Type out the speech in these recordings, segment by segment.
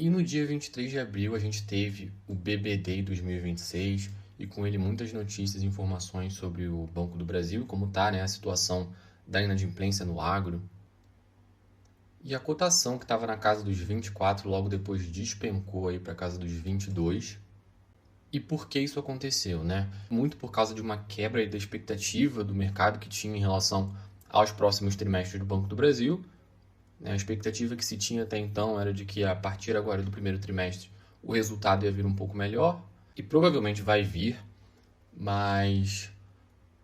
E no dia 23 de abril a gente teve o BBD 2026 e com ele muitas notícias e informações sobre o Banco do Brasil, como está, né, a situação da inadimplência no agro. E a cotação que estava na casa dos 24 logo depois despencou aí para a casa dos 22. E por que isso aconteceu, né? Muito por causa de uma quebra da expectativa do mercado que tinha em relação aos próximos trimestres do Banco do Brasil. A expectativa que se tinha até então era de que a partir agora do primeiro trimestre o resultado ia vir um pouco melhor, e provavelmente vai vir, mas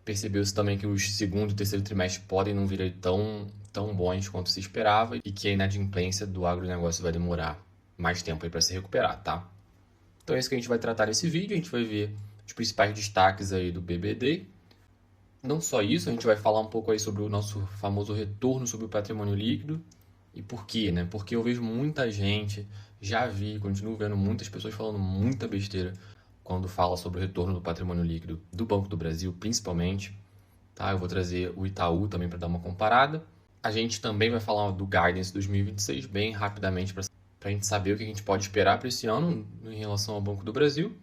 percebeu-se também que os segundo e terceiro trimestres podem não vir aí tão bons quanto se esperava e que a inadimplência do agronegócio vai demorar mais tempo aí para se recuperar, tá? Então é isso que a gente vai tratar nesse vídeo, a gente vai ver os principais destaques aí do BBD. Não só isso, a gente vai falar um pouco aí sobre o nosso famoso retorno sobre o patrimônio líquido. E por quê, né? Porque eu vejo muita gente, continuo vendo muitas pessoas falando muita besteira quando fala sobre o retorno do patrimônio líquido do Banco do Brasil, principalmente. Tá? Eu vou trazer o Itaú também para dar uma comparada. A gente também vai falar do Guidance 2026 bem rapidamente para a gente saber o que a gente pode esperar para esse ano em relação ao Banco do Brasil.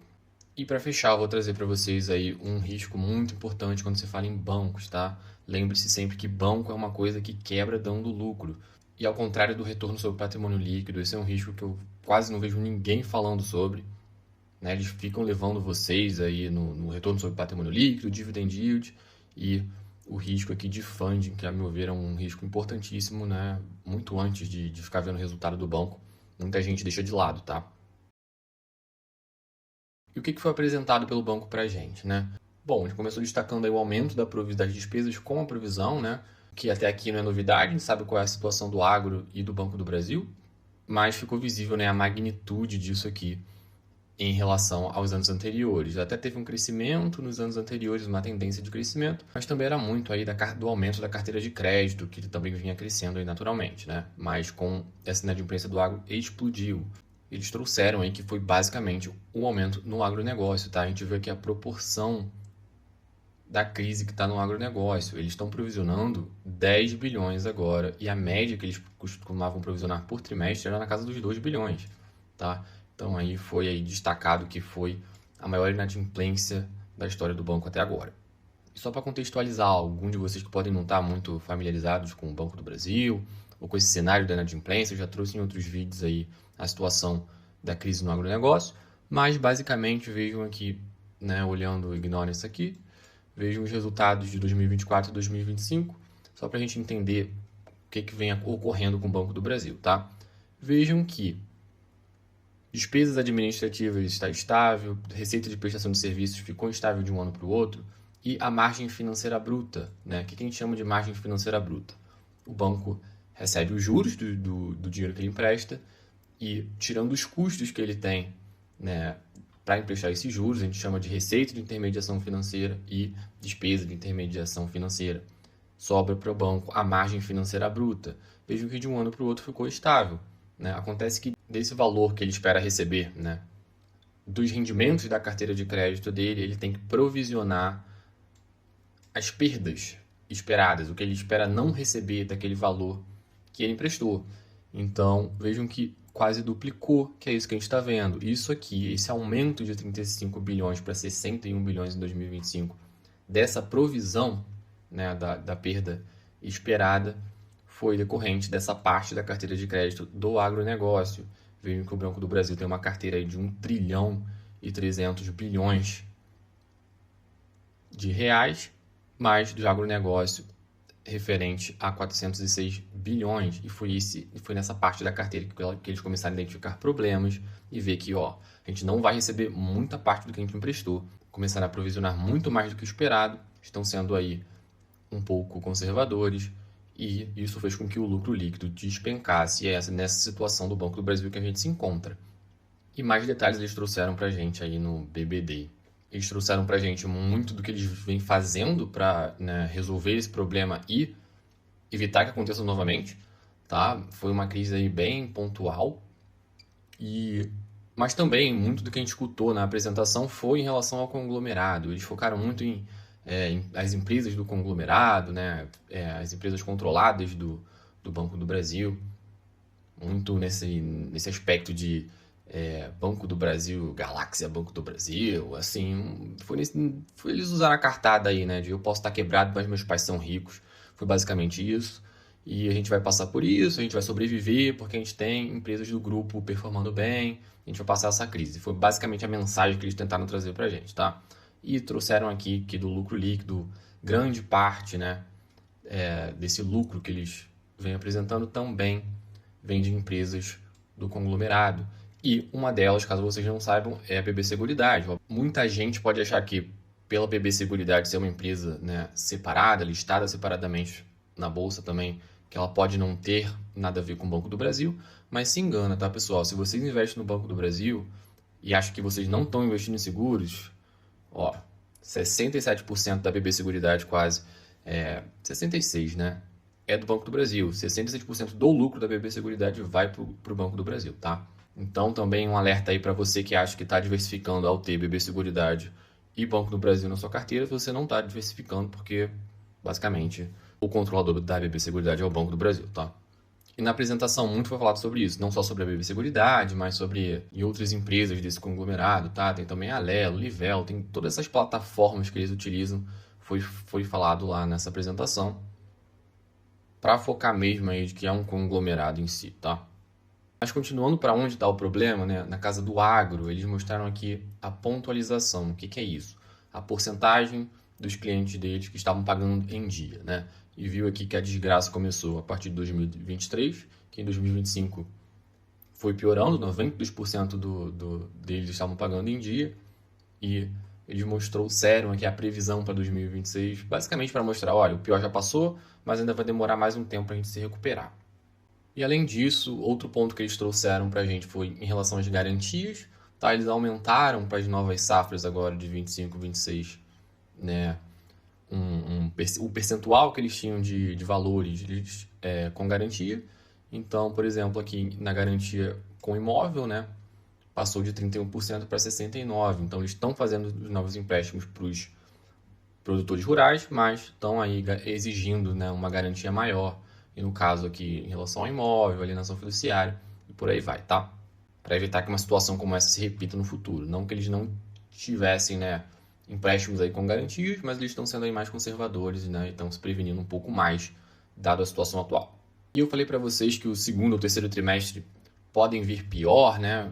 E para fechar, eu vou trazer para vocês aí um risco muito importante quando você fala em bancos, tá? Lembre-se sempre que banco é uma coisa que quebra dando lucro. E ao contrário do retorno sobre o patrimônio líquido, esse é um risco que eu quase não vejo ninguém falando sobre. Né? Eles ficam levando vocês aí no retorno sobre o patrimônio líquido, dividend yield e o risco aqui de funding, que a meu ver é um risco importantíssimo, né? Muito antes de ficar vendo o resultado do banco. Muita gente deixa de lado, tá? E o que foi apresentado pelo banco para a gente, né? Bom, a gente começou destacando aí o aumento das despesas com a provisão, né? Que até aqui não é novidade, a gente sabe qual é a situação do agro e do Banco do Brasil, mas ficou visível, né, a magnitude disso aqui em relação aos anos anteriores. Até teve um crescimento nos anos anteriores, uma tendência de crescimento, mas também era muito aí do aumento da carteira de crédito, que também vinha crescendo aí naturalmente, né? Mas com essa inadimplência do agro explodiu. Eles trouxeram aí que foi basicamente um aumento no agronegócio, tá? A gente vê aqui a proporção da crise que está no agronegócio. Eles estão provisionando 10 bilhões agora, e a média que eles costumavam provisionar por trimestre era na casa dos 2 bilhões, tá? Então aí foi aí destacado que foi a maior inadimplência da história do banco até agora. E só para contextualizar, algum de vocês que podem não estar muito familiarizados com o Banco do Brasil ou com esse cenário da inadimplência, eu já trouxe em outros vídeos aí a situação da crise no agronegócio, mas basicamente vejam aqui, né, olhando, ignorem isso aqui, vejam os resultados de 2024 e 2025, só para a gente entender o que vem ocorrendo com o Banco do Brasil, tá? Vejam que despesas administrativas está estável, receita de prestação de serviços ficou estável de um ano para o outro, e a margem financeira bruta, né? O que a gente chama de margem financeira bruta? O banco recebe os juros do dinheiro que ele empresta e, tirando os custos que ele tem, né, para emprestar esses juros, a gente chama de receita de intermediação financeira e despesa de intermediação financeira. Sobra para o banco a margem financeira bruta. Vejam que de um ano para o outro ficou estável, né? Acontece que desse valor que ele espera receber, né, dos rendimentos da carteira de crédito dele, ele tem que provisionar as perdas esperadas, o que ele espera não receber daquele valor que ele emprestou. Então, vejam que quase duplicou, que é isso que a gente está vendo. Isso aqui, esse aumento de 35 bilhões para 61 bilhões em 2025, dessa provisão, né, da perda esperada, foi decorrente dessa parte da carteira de crédito do agronegócio. Vejam que o Banco do Brasil tem uma carteira aí de 1 trilhão e 300 bilhões de reais, mais do agronegócio referente a 406 bilhões, e foi nessa parte da carteira que eles começaram a identificar problemas e ver que, a gente não vai receber muita parte do que a gente emprestou, começaram a provisionar muito mais do que o esperado, estão sendo aí um pouco conservadores, e isso fez com que o lucro líquido despencasse, e é nessa situação do Banco do Brasil que a gente se encontra. E mais detalhes eles trouxeram para a gente aí no BBD. Eles trouxeram para a gente muito do que eles vêm fazendo para, né, resolver esse problema e evitar que aconteça novamente, tá? Foi uma crise aí bem pontual, mas também muito do que a gente escutou na apresentação foi em relação ao conglomerado. Eles focaram muito em as empresas do conglomerado, né? As empresas controladas do Banco do Brasil. muito nesse aspecto de Banco do Brasil, Galáxia Banco do Brasil, assim, eles usaram a cartada aí, né, de eu posso estar quebrado, mas meus pais são ricos, foi basicamente isso, e a gente vai passar por isso, a gente vai sobreviver, porque a gente tem empresas do grupo performando bem, a gente vai passar essa crise, foi basicamente a mensagem que eles tentaram trazer pra gente, tá? E trouxeram aqui que do lucro líquido, grande parte, né, desse lucro que eles vêm apresentando também vem de empresas do conglomerado. E uma delas, caso vocês não saibam, é a BB Seguridade. Muita gente pode achar que, pela BB Seguridade ser uma empresa, né, separada, listada separadamente na bolsa também, que ela pode não ter nada a ver com o Banco do Brasil, mas se engana, tá, pessoal? Se vocês investem no Banco do Brasil e acham que vocês não estão investindo em seguros, ó, 67% da BB Seguridade quase, 66%, né? É do Banco do Brasil. 67% do lucro da BB Seguridade vai para o Banco do Brasil, tá? Então, também um alerta aí para você que acha que está diversificando ao ter BB Seguridade e Banco do Brasil na sua carteira, você não está diversificando porque, basicamente, o controlador da BB Seguridade é o Banco do Brasil, tá? E na apresentação muito foi falado sobre isso, não só sobre a BB Seguridade, mas sobre e outras empresas desse conglomerado, tá? Tem também a Alelo, Livelo, tem todas essas plataformas que eles utilizam, foi falado lá nessa apresentação, para focar mesmo aí de que é um conglomerado em si, tá? Mas continuando para onde está o problema, né? Na casa do agro, eles mostraram aqui a pontualização. O que que é isso? A porcentagem dos clientes deles que estavam pagando em dia, né? E viu aqui que a desgraça começou a partir de 2023, que em 2025 foi piorando, 92% deles estavam pagando em dia, e eles trouxeram aqui a previsão para 2026, basicamente para mostrar, olha, o pior já passou, mas ainda vai demorar mais um tempo para a gente se recuperar. E além disso, outro ponto que eles trouxeram para a gente foi em relação às garantias, tá? Eles aumentaram para as novas safras agora de 25, 26, né? O percentual que eles tinham de valores com garantia. Então, por exemplo, aqui na garantia com imóvel, né? Passou de 31% para 69%. Então, eles estão fazendo os novos empréstimos para os produtores rurais, mas estão aí exigindo, né, uma garantia maior. E no caso aqui, em relação ao imóvel, alienação fiduciária, e por aí vai, tá? Para evitar que uma situação como essa se repita no futuro. Não que eles não tivessem, né, empréstimos aí com garantias, mas eles estão sendo aí mais conservadores, né, e estão se prevenindo um pouco mais, dado a situação atual. E eu falei para vocês que o segundo ou terceiro trimestre podem vir pior, né?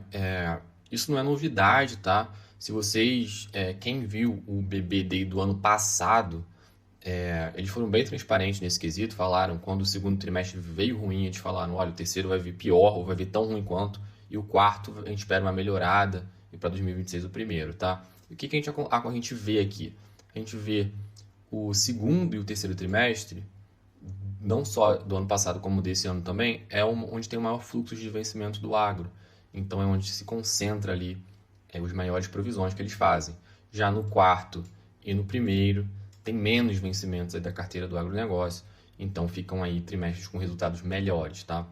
Isso não é novidade, tá? Se vocês, quem viu o BBD do ano passado, eles foram bem transparentes nesse quesito, falaram quando o segundo trimestre veio ruim, eles falaram, olha, o terceiro vai vir pior, ou vai vir tão ruim quanto, e o quarto a gente espera uma melhorada, e para 2026 o primeiro, tá? E o que a gente vê aqui? A gente vê o segundo e o terceiro trimestre, não só do ano passado como desse ano também, onde tem o maior fluxo de vencimento do agro. Então é onde se concentra ali as maiores provisões que eles fazem. Já no quarto e no primeiro, tem menos vencimentos aí da carteira do agronegócio, então ficam aí trimestres com resultados melhores, tá?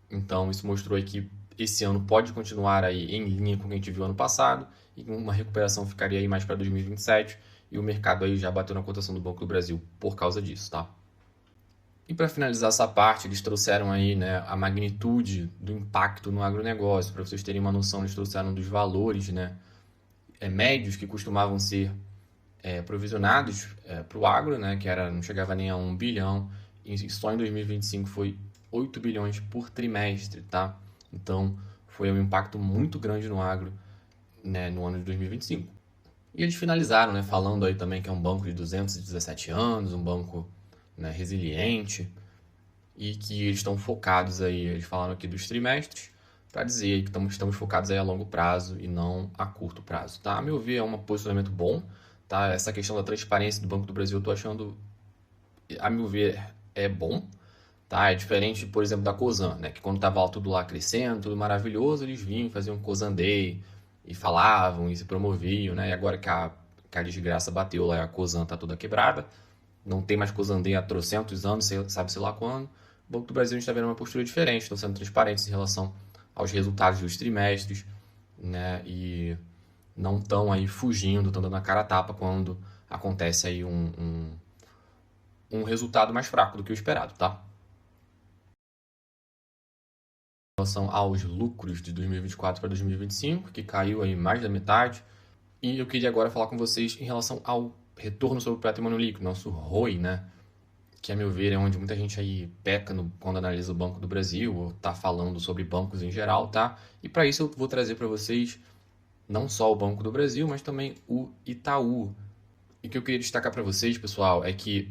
Então isso mostrou aí que esse ano pode continuar aí em linha com o que a gente viu ano passado, e uma recuperação ficaria aí mais para 2027, e o mercado aí já bateu na cotação do Banco do Brasil por causa disso, tá? E para finalizar essa parte, eles trouxeram aí, né, a magnitude do impacto no agronegócio. Para vocês terem uma noção, eles trouxeram dos valores, né, médios que costumavam ser provisionados para o agro, né, que não chegava nem a 1 bilhão, e só em 2025 foi 8 bilhões por trimestre, tá? Então foi um impacto muito grande no agro, né, no ano de 2025. E eles finalizaram, né, falando aí também que é um banco de 217 anos, um banco, né, resiliente, e que eles estão focados aí, eles falaram aqui dos trimestres, para dizer que estamos focados aí a longo prazo e não a curto prazo, tá? A meu ver, é um posicionamento bom, tá? Essa questão da transparência do Banco do Brasil, eu tô achando, a meu ver, é bom, tá? É diferente, por exemplo, da Cosan, né? Que quando tava tudo lá crescendo, tudo maravilhoso, eles vinham, faziam Cosan Day, e falavam, e se promoviam, né? E agora que a desgraça bateu lá, a Cosan tá toda quebrada, não tem mais Cosan Day há trocentos anos, sabe-se lá quando. O Banco do Brasil está vendo uma postura diferente, estão sendo transparentes em relação aos resultados dos trimestres, né? E não estão aí fugindo, estão dando a cara a tapa quando acontece aí um resultado mais fraco do que o esperado, tá? relação aos lucros de 2024 para 2025, que caiu aí mais da metade. E eu queria agora falar com vocês em relação ao retorno sobre o patrimônio líquido, nosso ROI, né? Que, a meu ver, é onde muita gente aí peca quando analisa o Banco do Brasil, ou está falando sobre bancos em geral, tá? E para isso eu vou trazer para vocês não só o Banco do Brasil, mas também o Itaú. E o que eu queria destacar para vocês, pessoal, é que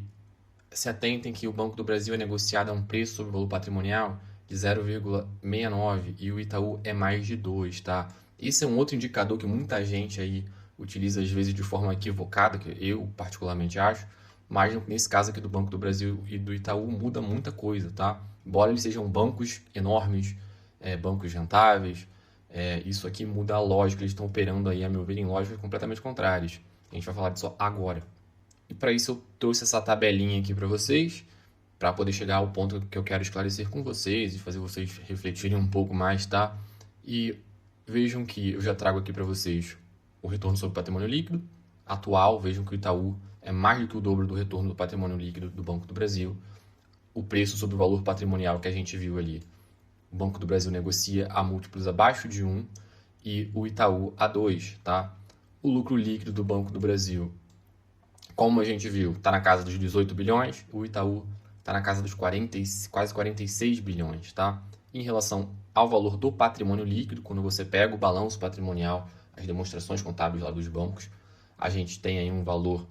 se atentem que o Banco do Brasil é negociado a um preço sobre o valor patrimonial de 0,69 e o Itaú é mais de 2, tá? Esse é um outro indicador que muita gente aí utiliza às vezes de forma equivocada, que eu particularmente acho, mas nesse caso aqui do Banco do Brasil e do Itaú muda muita coisa, tá? Embora eles sejam bancos enormes, bancos rentáveis, isso aqui muda a lógica, eles estão operando aí, a meu ver, em lógicas completamente contrárias. A gente vai falar disso agora. E para isso eu trouxe essa tabelinha aqui para vocês, para poder chegar ao ponto que eu quero esclarecer com vocês e fazer vocês refletirem um pouco mais, tá? E vejam que eu já trago aqui para vocês o retorno sobre o patrimônio líquido atual. Vejam que o Itaú é mais do que o dobro do retorno do patrimônio líquido do Banco do Brasil. O preço sobre o valor patrimonial que a gente viu ali, o Banco do Brasil negocia a múltiplos abaixo de 1 e o Itaú a 2, tá? O lucro líquido do Banco do Brasil, como a gente viu, está na casa dos 18 bilhões, o Itaú está na casa dos quase 46 bilhões, tá? Em relação ao valor do patrimônio líquido, quando você pega o balanço patrimonial, as demonstrações contábeis lá dos bancos, a gente tem aí um valor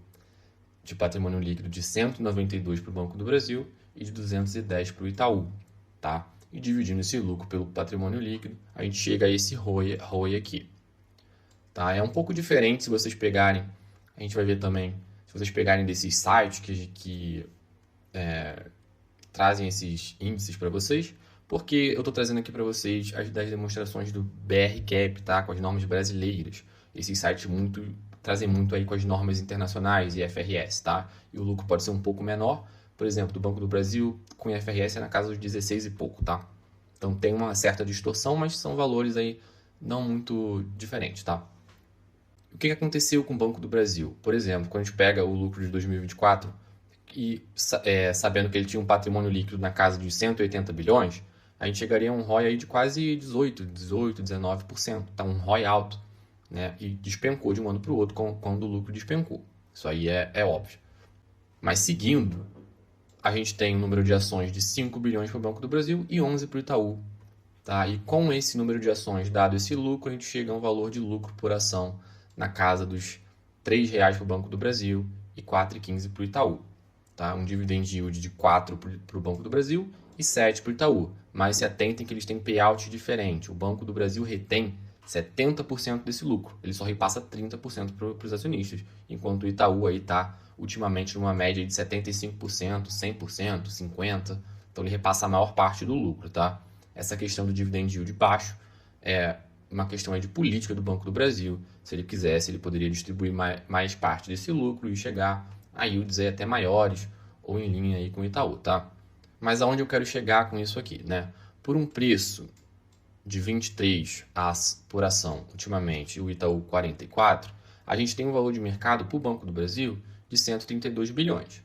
de patrimônio líquido de 192 para o Banco do Brasil e de 210 para o Itaú, tá? E dividindo esse lucro pelo patrimônio líquido, a gente chega a esse ROI aqui, tá? É um pouco diferente se vocês pegarem, a gente vai ver também, se vocês pegarem desses sites que trazem esses índices para vocês, porque eu estou trazendo aqui para vocês as demonstrações do BRCAP, tá? Com as normas brasileiras. Esses sites trazem muito aí com as normas internacionais e IFRS, tá? E o lucro pode ser um pouco menor, por exemplo, do Banco do Brasil com IFRS é na casa dos 16 e pouco, tá? Então tem uma certa distorção, mas são valores aí não muito diferentes, tá? O que aconteceu com o Banco do Brasil? Por exemplo, quando a gente pega o lucro de 2024 e sabendo que ele tinha um patrimônio líquido na casa de 180 bilhões, a gente chegaria a um ROI aí de quase 18, 19%, tá? Um ROI alto, né? E despencou de um ano para o outro quando o lucro despencou. Isso aí é óbvio. Mas seguindo, a gente tem um número de ações de 5 bilhões para o Banco do Brasil e 11 para o Itaú, tá? E com esse número de ações, dado esse lucro, a gente chega a um valor de lucro por ação na casa dos R$ 3,00 para o Banco do Brasil e R$ 4,15 para o Itaú. Tá? Um dividend yield de 4 para o Banco do Brasil e 7 para o Itaú. Mas se atentem que eles têm payout diferente. O Banco do Brasil retém 70% desse lucro. Ele só repassa 30% para os acionistas. Enquanto o Itaú está ultimamente numa média de 75%, 100%, 50%. Então ele repassa a maior parte do lucro. Tá? Essa questão do dividend yield baixo é uma questão aí de política do Banco do Brasil. Se ele quisesse, ele poderia distribuir mais parte desse lucro e chegar a yields aí até maiores ou em linha aí com o Itaú, tá? Mas aonde eu quero chegar com isso aqui, né? Por um preço de 23 por ação, ultimamente, e o Itaú 44, a gente tem um valor de mercado para o Banco do Brasil de 132 bilhões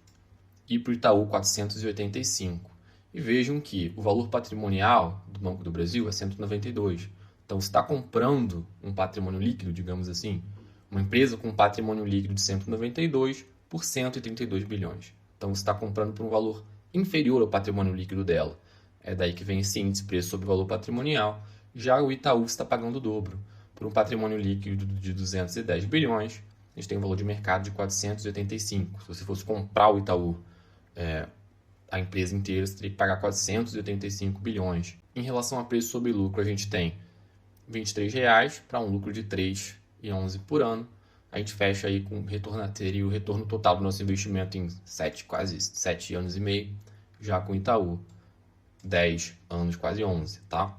e para o Itaú 485. E vejam que o valor patrimonial do Banco do Brasil é 192. Então, você está comprando um patrimônio líquido, digamos assim, uma empresa com um patrimônio líquido de 192 por 132 bilhões. Então, você está comprando por um valor inferior ao patrimônio líquido dela. É daí que vem esse índice preço sobre valor patrimonial. Já o Itaú está pagando o dobro. Por um patrimônio líquido de 210 bilhões, a gente tem um valor de mercado de 485. Se você fosse comprar o Itaú, a empresa inteira, você teria que pagar 485 bilhões. Em relação a preço sobre lucro, a gente tem R$ 23,00 para um lucro de R$ 3,11 por ano. A gente fecha aí com teria o retorno total do nosso investimento em quase 7 anos e meio, já com o Itaú, 10 anos, quase 11, tá?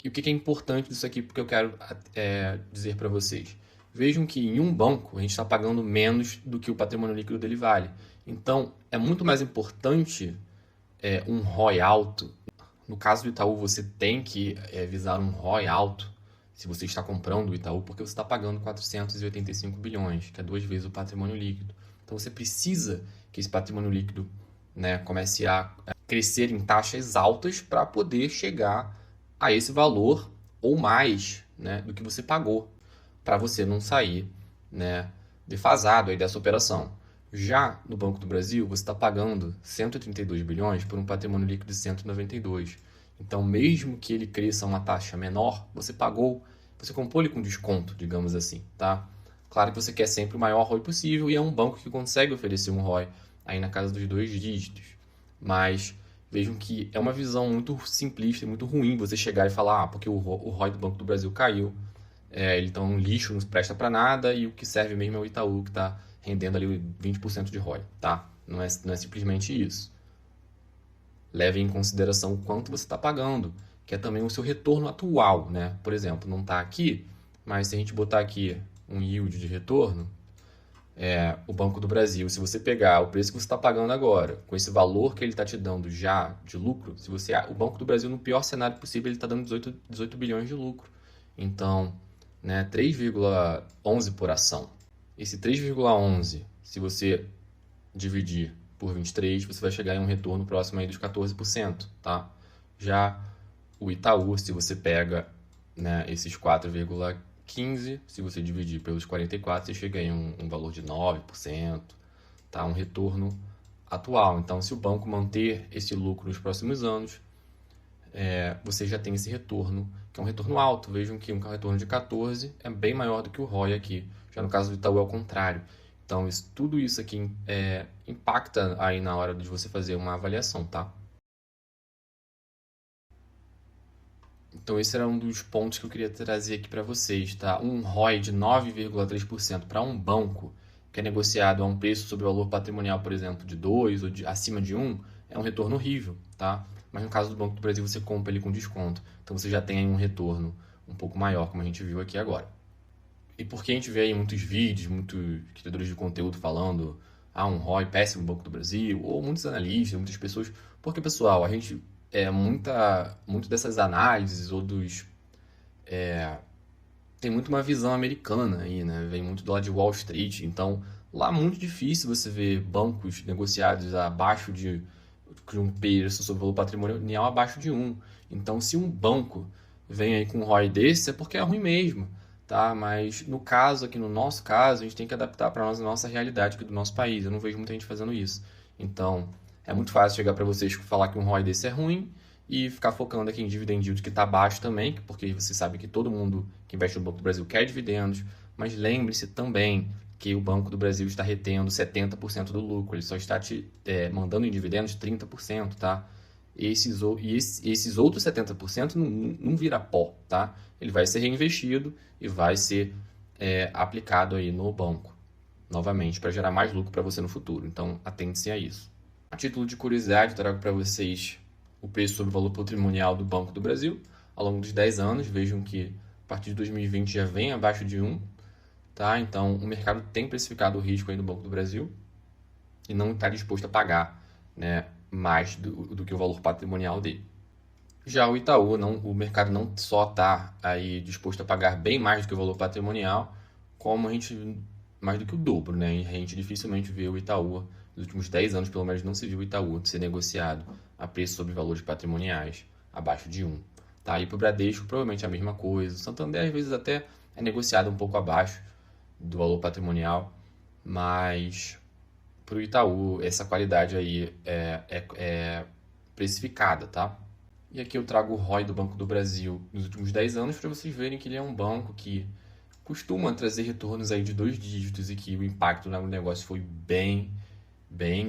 E o que é importante disso aqui, porque eu quero dizer para vocês. Vejam que em um banco a gente está pagando menos do que o patrimônio líquido dele vale. Então, é muito mais importante um ROI alto. No caso do Itaú, você tem que visar um ROI alto se você está comprando o Itaú, porque você está pagando 485 bilhões, que é 2 vezes o patrimônio líquido. Então, você precisa que esse patrimônio líquido, né, comece a crescer em taxas altas para poder chegar a esse valor ou mais, né, do que você pagou, para você não sair, né, defasado aí dessa operação. Já no Banco do Brasil, você está pagando 132 bilhões por um patrimônio líquido de 192. Então, mesmo que ele cresça uma taxa menor, você comprou ele com desconto, digamos assim, tá? Claro que você quer sempre o maior ROI possível e é um banco que consegue oferecer um ROI aí na casa dos 2 dígitos. Mas vejam que é uma visão muito simplista e muito ruim você chegar e falar, porque o ROI do Banco do Brasil caiu, ele está um lixo, não presta para nada e o que serve mesmo é o Itaú que está rendendo ali 20% de ROI, tá? Não é simplesmente isso. Leve em consideração o quanto você está pagando, que é também o seu retorno atual, né? Por exemplo, não está aqui, mas se a gente botar aqui um yield de retorno, o Banco do Brasil, se você pegar o preço que você está pagando agora, com esse valor que ele está te dando já de lucro, o Banco do Brasil, no pior cenário possível, ele está dando 18 bilhões de lucro. Então, né, 3,11 por ação. Esse 3,11, se você dividir por 23, você vai chegar em um retorno próximo aí dos 14%, tá? Já o Itaú, se você pega, né, esses 4,15, se você dividir pelos 44, você chega em um valor de 9%, tá? Um retorno atual. Então, se o banco manter esse lucro nos próximos anos, você já tem esse retorno, que é um retorno alto. Vejam que um retorno de 14 é bem maior do que o ROI aqui. Já no caso do Itaú é o contrário. Então, tudo isso aqui impacta aí na hora de você fazer uma avaliação, tá? Então, esse era um dos pontos que eu queria trazer aqui para vocês, tá? Um ROI de 9,3% para um banco que é negociado a um preço sobre o valor patrimonial, por exemplo, de 2 ou acima de 1, é um retorno horrível, tá? Mas no caso do Banco do Brasil, você compra ele com desconto. Então, você já tem aí um retorno um pouco maior, como a gente viu aqui agora. E porque a gente vê aí muitos vídeos, muitos criadores de conteúdo falando um ROI péssimo no Banco do Brasil, ou muitos analistas, muitas pessoas. Porque, pessoal, a gente muito dessas análises ou tem muito uma visão americana aí, né? Vem muito do lado de Wall Street. Então, lá é muito difícil você ver bancos negociados abaixo de um preço sobre o valor patrimonial abaixo de 1. Então, se um banco vem aí com um ROI desse, é porque é ruim mesmo, tá? Mas no nosso caso, a gente tem que adaptar para a nossa realidade aqui do nosso país. Eu não vejo muita gente fazendo isso. Então, é muito fácil chegar para vocês e falar que um ROI desse é ruim e ficar focando aqui em dividend yield que está baixo também, porque você sabe que todo mundo que investe no Banco do Brasil quer dividendos, mas lembre-se também que o Banco do Brasil está retendo 70% do lucro, ele só está te mandando em dividendos 30%, tá? Esses outros 70% não vira pó, tá? Ele vai ser reinvestido e vai ser aplicado aí no banco, novamente, para gerar mais lucro para você no futuro. Então, atente-se a isso. A título de curiosidade, eu trago para vocês o preço sobre o valor patrimonial do Banco do Brasil ao longo dos 10 anos. Vejam que a partir de 2020 já vem abaixo de 1, tá? Então, o mercado tem precificado o risco aí no Banco do Brasil e não está disposto a pagar, né, mais do que o valor patrimonial dele. Já o Itaú, o mercado não só está aí disposto a pagar bem mais do que o valor patrimonial, como mais do que o dobro, né? A gente dificilmente vê o Itaú, nos últimos 10 anos pelo menos não se viu o Itaú ser negociado a preço sobre valores patrimoniais abaixo de 1. Tá? E para o Bradesco provavelmente é a mesma coisa. O Santander às vezes até é negociado um pouco abaixo do valor patrimonial, mas para o Itaú essa qualidade aí é precificada, tá? E aqui eu trago o ROI do Banco do Brasil nos últimos 10 anos para vocês verem que ele é um banco que costuma trazer retornos aí de 2 dígitos e que o impacto no negócio foi bem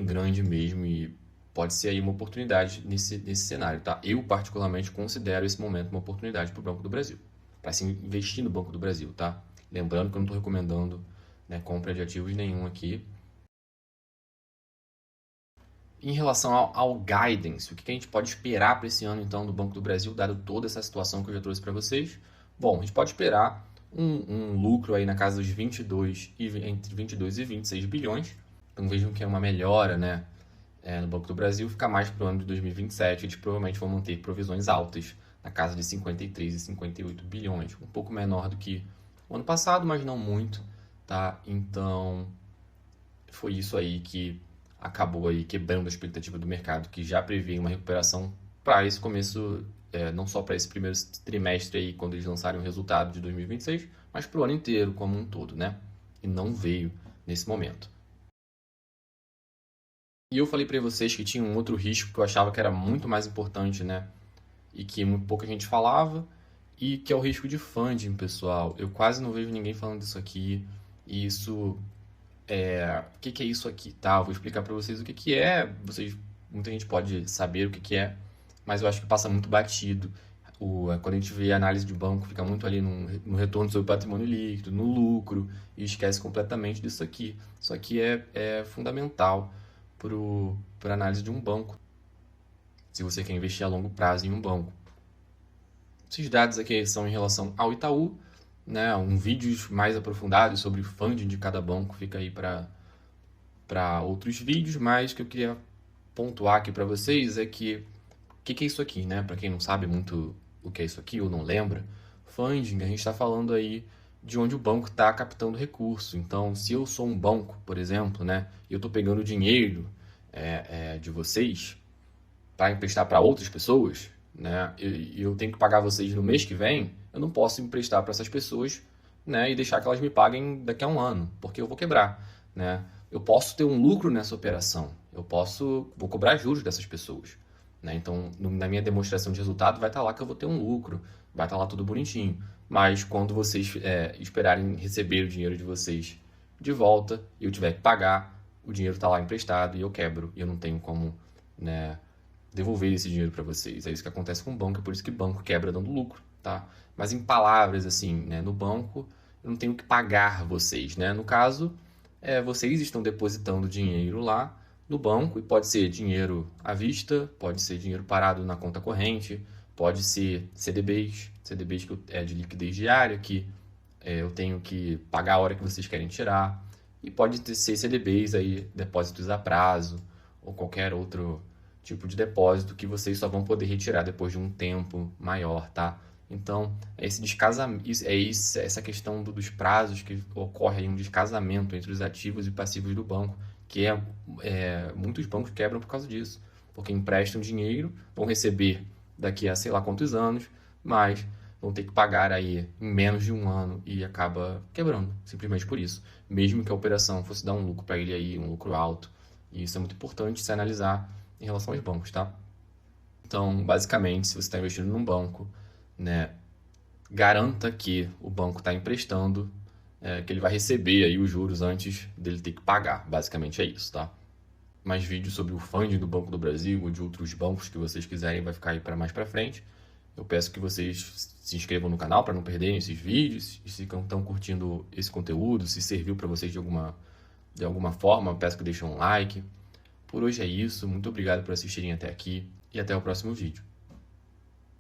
grande mesmo e pode ser aí uma oportunidade nesse cenário, tá? Eu particularmente considero esse momento uma oportunidade para o Banco do Brasil, para se investir no Banco do Brasil, tá? Lembrando que eu não estou recomendando, né, compra de ativos nenhum aqui. Em relação ao guidance, o que a gente pode esperar para esse ano, então, do Banco do Brasil, dado toda essa situação que eu já trouxe para vocês? Bom, a gente pode esperar um lucro aí na casa dos entre 22 e 26 bilhões. Então, vejam que é uma melhora, né, no Banco do Brasil. Fica mais para o ano de 2027, eles provavelmente vão manter provisões altas na casa de 53 e 58 bilhões. Um pouco menor do que o ano passado, mas não muito, tá? Então, foi isso aí que acabou aí quebrando a expectativa do mercado, que já previa uma recuperação para esse começo, não só para esse primeiro trimestre aí, quando eles lançarem o resultado de 2026, mas para o ano inteiro como um todo, né? E não veio nesse momento. E eu falei para vocês que tinha um outro risco que eu achava que era muito mais importante, né? E que muito pouca gente falava, e que é o risco de funding, pessoal. Eu quase não vejo ninguém falando disso aqui. E isso o que é isso aqui, tá? Eu vou explicar para vocês o que é. Muita gente pode saber o que é, mas eu acho que passa muito batido. Quando a gente vê a análise de banco, fica muito ali no retorno sobre patrimônio líquido, no lucro, e esquece completamente disso aqui. Isso aqui é fundamental para a análise de um banco, se você quer investir a longo prazo em um banco. Esses dados aqui são em relação ao Itaú, né? Vídeos mais aprofundados sobre o funding de cada banco fica aí para outros vídeos, mas o que eu queria pontuar aqui para vocês é que o que é isso aqui, né? Para quem não sabe muito o que é isso aqui ou não lembra, funding, a gente está falando aí de onde o banco está captando recurso. Então, se eu sou um banco, por exemplo, né, e eu estou pegando dinheiro de vocês para emprestar para outras pessoas, né, e eu tenho que pagar vocês no mês que vem, eu não posso emprestar para essas pessoas, né, e deixar que elas me paguem daqui a um ano, porque eu vou quebrar, né? Eu posso ter um lucro nessa operação, vou cobrar juros dessas pessoas, né? Então, na minha demonstração de resultado vai estar lá que eu vou ter um lucro, vai estar lá tudo bonitinho. Mas quando vocês esperarem receber o dinheiro de vocês de volta e eu tiver que pagar, o dinheiro está lá emprestado e eu quebro e eu não tenho como, né, devolver esse dinheiro para vocês. É isso que acontece com o banco, é por isso que o banco quebra dando lucro, tá? Mas em palavras, assim, né, no banco eu não tenho que pagar vocês, né? No caso, vocês estão depositando dinheiro lá no banco, e pode ser dinheiro à vista, pode ser dinheiro parado na conta corrente, pode ser CDBs que é de liquidez diária, que eu tenho que pagar a hora que vocês querem tirar, e pode ser CDBs aí, depósitos a prazo, ou qualquer outro tipo de depósito que vocês só vão poder retirar depois de um tempo maior, tá? Então, esse descasamento, essa questão dos prazos que ocorre aí um descasamento entre os ativos e passivos do banco, que muitos bancos quebram por causa disso, porque emprestam dinheiro, vão receber daqui a sei lá quantos anos, mas vão ter que pagar aí em menos de um ano e acaba quebrando, simplesmente por isso. Mesmo que a operação fosse dar um lucro para ele aí, um lucro alto, e isso é muito importante se analisar em relação aos bancos, tá? Então, basicamente, se você está investindo num banco, né, garanta que o banco está emprestando, que ele vai receber aí os juros antes dele ter que pagar. Basicamente é isso, tá? Mais vídeos sobre o funding do Banco do Brasil ou de outros bancos que vocês quiserem vai ficar aí para mais para frente. Eu peço que vocês se inscrevam no canal para não perderem esses vídeos. E se estão curtindo esse conteúdo, se serviu para vocês de alguma forma, eu peço que deixem um like. Por hoje é isso. Muito obrigado por assistirem até aqui e até o próximo vídeo.